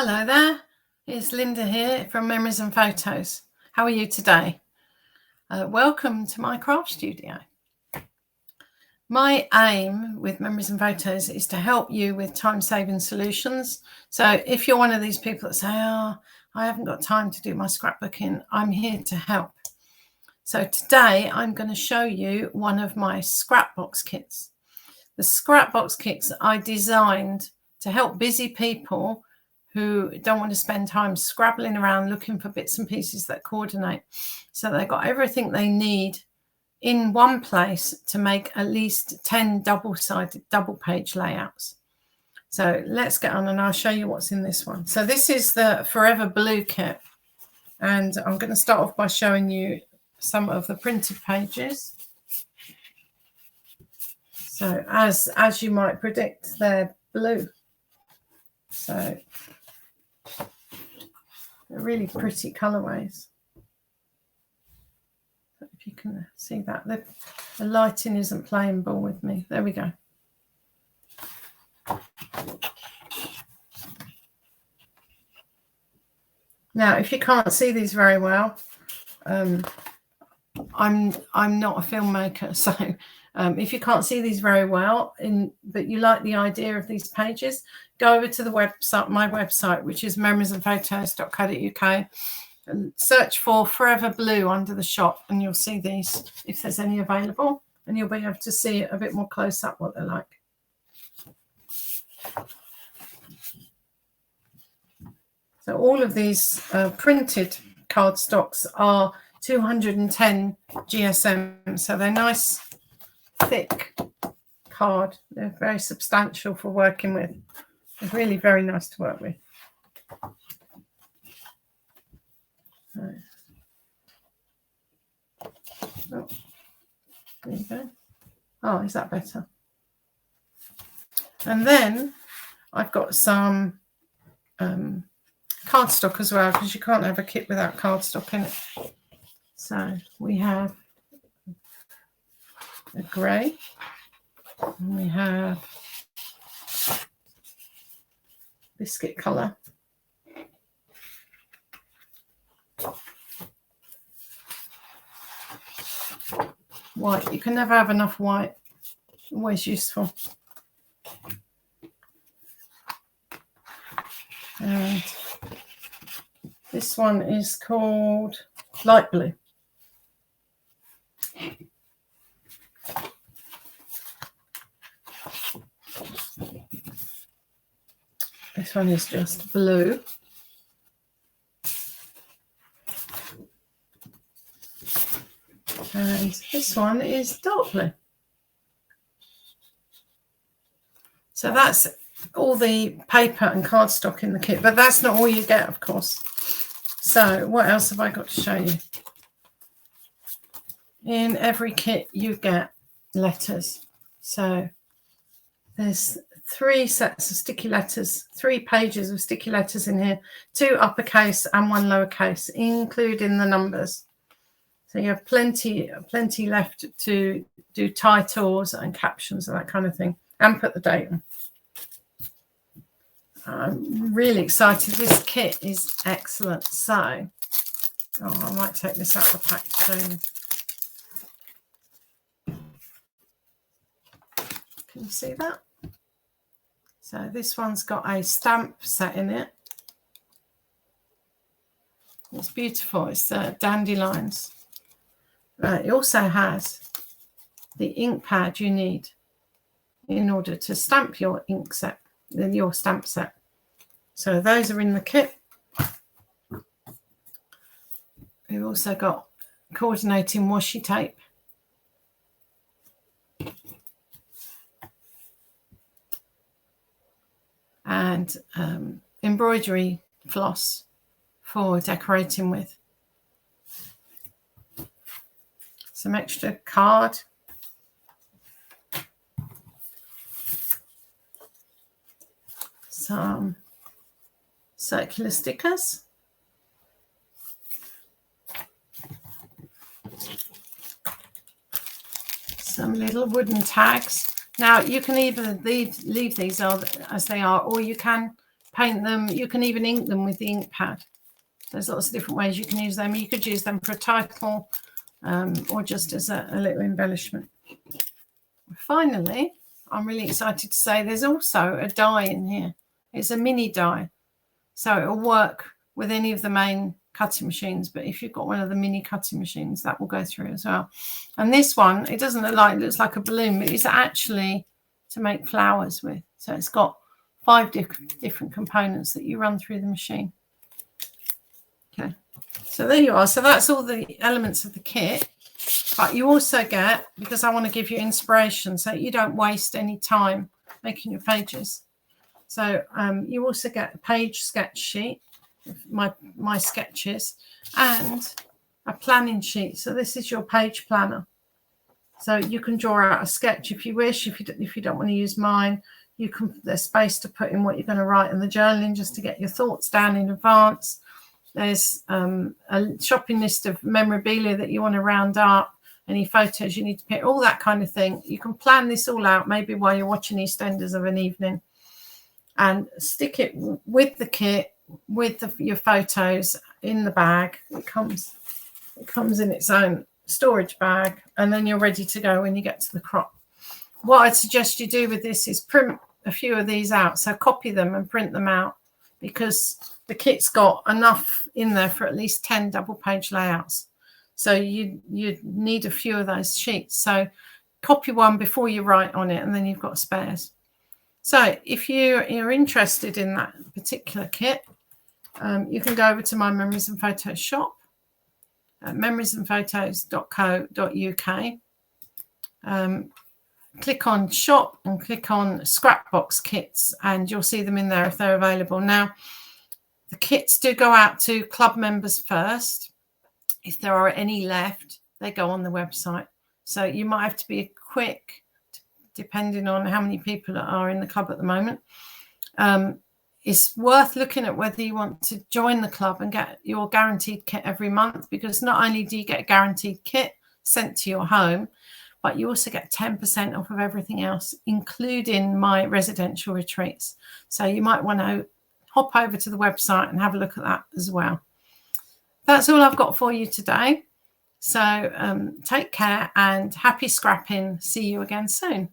Hello there, it's Linda here from Memories and Photos. How are you today? Welcome to my craft studio. My aim with Memories and Photos is to help you with time-saving solutions. So if you're one of these people that say, I haven't got time to do my scrapbooking, I'm here to help. So today I'm going to show you one of my Scrapbox kits. The Scrapbox kits I designed to help busy people who don't want to spend time scrabbling around looking for bits and pieces that coordinate. So they've got everything they need in one place to make at least 10 double-sided, double-page layouts. So let's get on and I'll show you what's in this one. So this is the Forever Blue kit. And I'm going to start off by showing you some of the printed pages. So as you might predict, they're blue. So they're really pretty colorways. If you can see that, the lighting isn't playing ball with me. There we go. Now, if you can't see these very well, I'm not a filmmaker, so if you can't see these very well, but you like the idea of these pages, go over to the website, my website, which is memoriesandphotos.co.uk, and search for Forever Blue under the shop, and you'll see these if there's any available, and you'll be able to see a bit more close up what they're like. So all of these printed cardstocks are 210 GSM, so they're nice, thick card. They're very substantial for working with. They're really very nice to work with. Oh, there you go. Oh, is that better? And then I've got some cardstock as well, because you can't have a kit without cardstock in it. So we have a grey, and we have biscuit colour, white. You can never have enough white, always useful. And this one is called light blue. This one is just blue. And this one is dark blue. So that's all the paper and cardstock in the kit, but that's not all you get, of course. So what else have I got to show you? In every kit you get letters. So there's 3 sets of sticky letters, 3 pages of sticky letters in here, 2 uppercase and 1 lowercase, including the numbers. So you have plenty left to do titles and captions and that kind of thing, and put the date on. I'm really excited. This kit is excellent. So, I might take this out of the pack soon. Can you see that? So this one's got a stamp set in it. It's beautiful. It's dandelions. It also has the ink pad you need in order to stamp your ink set, your stamp set. So those are in the kit. We've also got coordinating washi tape. And embroidery floss for decorating with. Some extra card. Some circular stickers. Some little wooden tags. Now you can either leave these as they are, or you can paint them. You can even ink them with the ink pad. There's lots of different ways you can use them. You could use them for a title or just as a little embellishment. Finally, I'm really excited to say there's also a die in here. It's a mini die. So it will work with any of the main cutting machines, but if you've got one of the mini cutting machines, that will go through as well. And this one, it doesn't look like, it looks like a balloon, but it's actually to make flowers with. So it's got 5 different components that you run through the machine. Okay, so there you are. So that's all the elements of the kit. But you also get, because I want to give you inspiration so you don't waste any time making your pages. So you also get a page sketch sheet, my sketches, and a planning sheet. So this is your page planner. So you can draw out a sketch if you wish. If you don't want to use mine, you can. There's space to put in what you're going to write in the journaling, just to get your thoughts down in advance. There's a shopping list of memorabilia that you want to round up, any photos you need to pick, all that kind of thing. You can plan this all out, maybe while you're watching EastEnders of an evening, and stick it with the kit, with your photos in the bag. It comes in its own storage bag, and then you're ready to go when you get to the crop. What I'd suggest you do with this is print a few of these out. So copy them and print them out, because the kit's got enough in there for at least 10 double page layouts. So you need a few of those sheets. So copy one before you write on it, and then you've got spares. So if you're interested in that particular kit, you can go over to my Memories and Photos shop at memoriesandphotos.co.uk. Click on shop and click on Scrapbox kits, and you'll see them in there if they're available. Now, the kits do go out to club members first. If there are any left, they go on the website. So you might have to be quick, depending on how many people are in the club at the moment. It's worth looking at whether you want to join the club and get your guaranteed kit every month, because not only do you get a guaranteed kit sent to your home, but you also get 10% off of everything else, including my residential retreats. So you might want to hop over to the website and have a look at that as well. That's all I've got for you today. So take care and happy scrapping. See you again soon.